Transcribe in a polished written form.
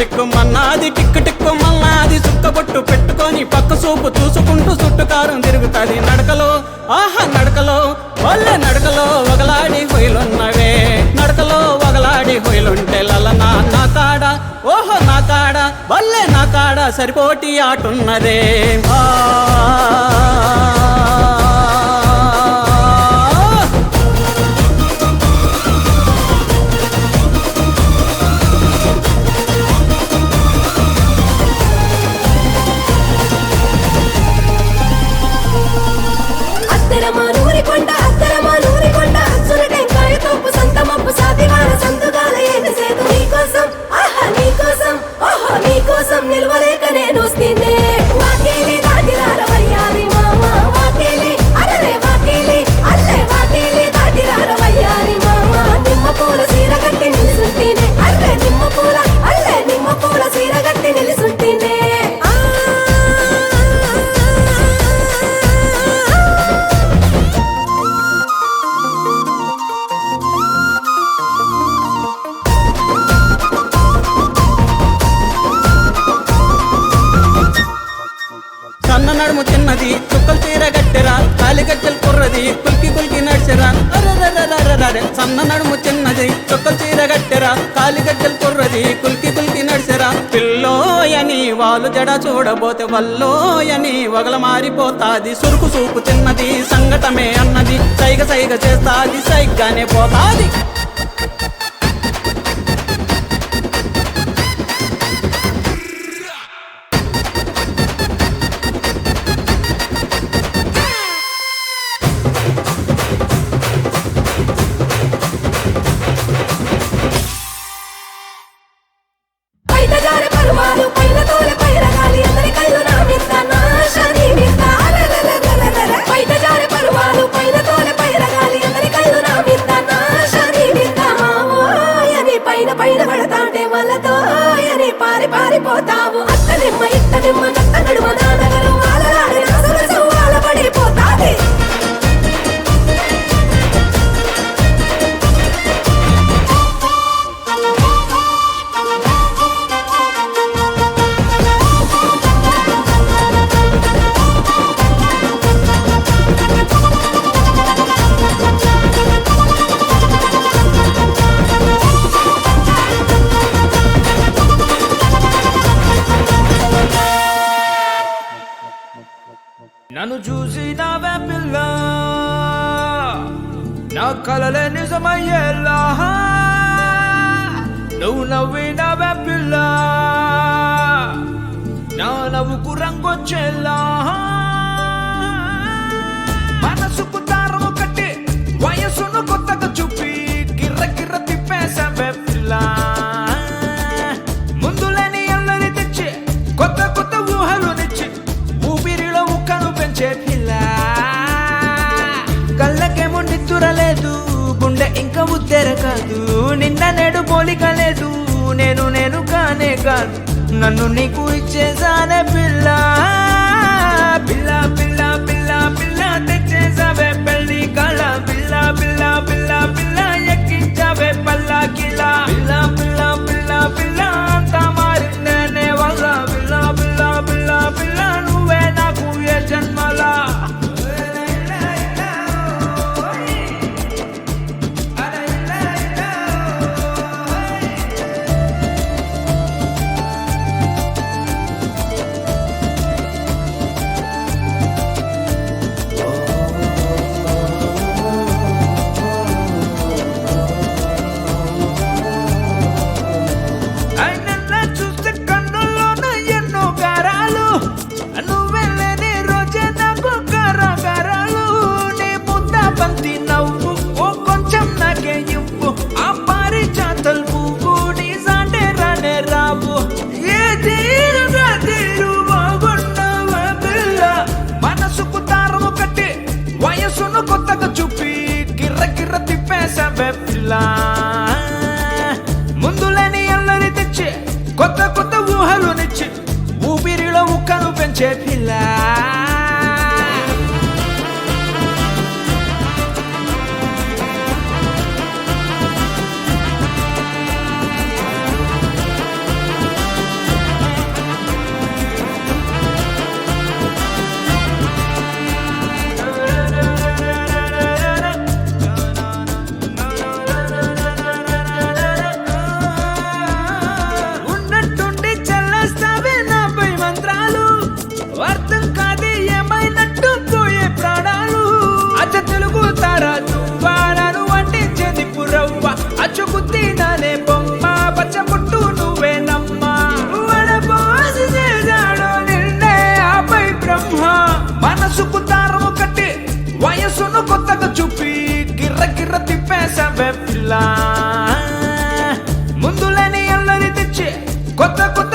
టిక్కుమన్నాది టిక్కుమన్నాది సుక్కబొట్టు పెట్టుకొని పక్క చూపు చూసుకుంటూ చుట్టుకారం తిరుగుతాది నడకలో ఆహా నడకలో వల్లే నడకలో వగలాడి హొయలున్నవే నడకలో వగలాడి హొయలుంటే లలనా నా కాడ ఓహో నా కాడ వల్లే నా కాడ సరిపోటి ఆటున్నదే నిల్వలేక నేను వస్తేనే వాకేలి దాటిరార వయ్యారి మామ వాకేలి అరే వాకేలి అల్లే వాకేలి దాటిరార వయ్యారి మామ నిమ్మ పూల సీర కట్టి నిలుసుంటేనే అర్రే నిమ్మ పూల అల్లే నిమ్మ పూల సీర కట్టి నిలుసుంటేనే నడుము చిన్నది చుక్కలు చీర గట్టెరా కాలిగజ్జలు కుర్రది కుల్కి కుల్కి నడిచెరా అరే సన్న నడుము చిన్నది చుక్కలు చీర గట్టెరా కాలిగజ్జలు కుర్రది కుల్కి కుల్కి నడిచెరా పిల్లోయని వాళ్ళు జడ చూడబోతే వల్లోయని వగల మారిపోతాది సురుకు సూపు చిన్నది సంగటమే అన్నది సైగ సైగ చేస్తాది సైగ్గానే పోతాది పైన పడతాంటే వాళ్ళతో అని పారిపోతావు అత్త నిమ్మ ఇత్త నిమ్మ నత్త నడుమ నానగరు వాళ్ళలాడి అసలు వాళ్ళ పడిపోతాది నన్ను చూసి నావే పిల్ల నా కలలే నిజమయ్యేలా నువ్వు నవ్వి నావే పిల్ల నా నవ్వుకు రంగొచ్చేలా మనసుకు దారం కట్టి వయసును కొత్తగా చూపి గిర్ర గిర్ర తిప్పేసావే పిల్ల ముందులేని అల్లరి తెచ్చి కొత్త కొత్త ఊహలు తెచ్చి ఊపిరిలో ఉక్కను పెంచే పిల్ల కళ్ళకేమో నిద్దురలేదు గుండె ఇంకా ఉద్దెర కాదు నిన్న నేడు పోలిక లేదు నేను కానే కాదు నన్ను నీకు ఇచ్చేసానే పిల్ల పిల్ల పిల్ల పిల్ల పిల్ల తెచ్చేసావే పెళ్లి కళ పిల్ల పిల్ల పిల్ల పిల్ల ఎక్కించావే పల్లాకిలా పిల్ల పిల్ల పిల్ల పిల్ల అంతా మారిందనే వల్ల పిల్ల పిల్ల పిల్ల పిల్ల నువ్వే నాకు ఏ జన్మలా ముందులేని అల్లరి తెచ్చి కొత్త కొత్త ఊహలు నిచ్చి ఊపిరిలో ఉక్కను పెంచే పిల్ల పిల్ల ముందులేని అల్లరి తెచ్చి కొత్త కొత్త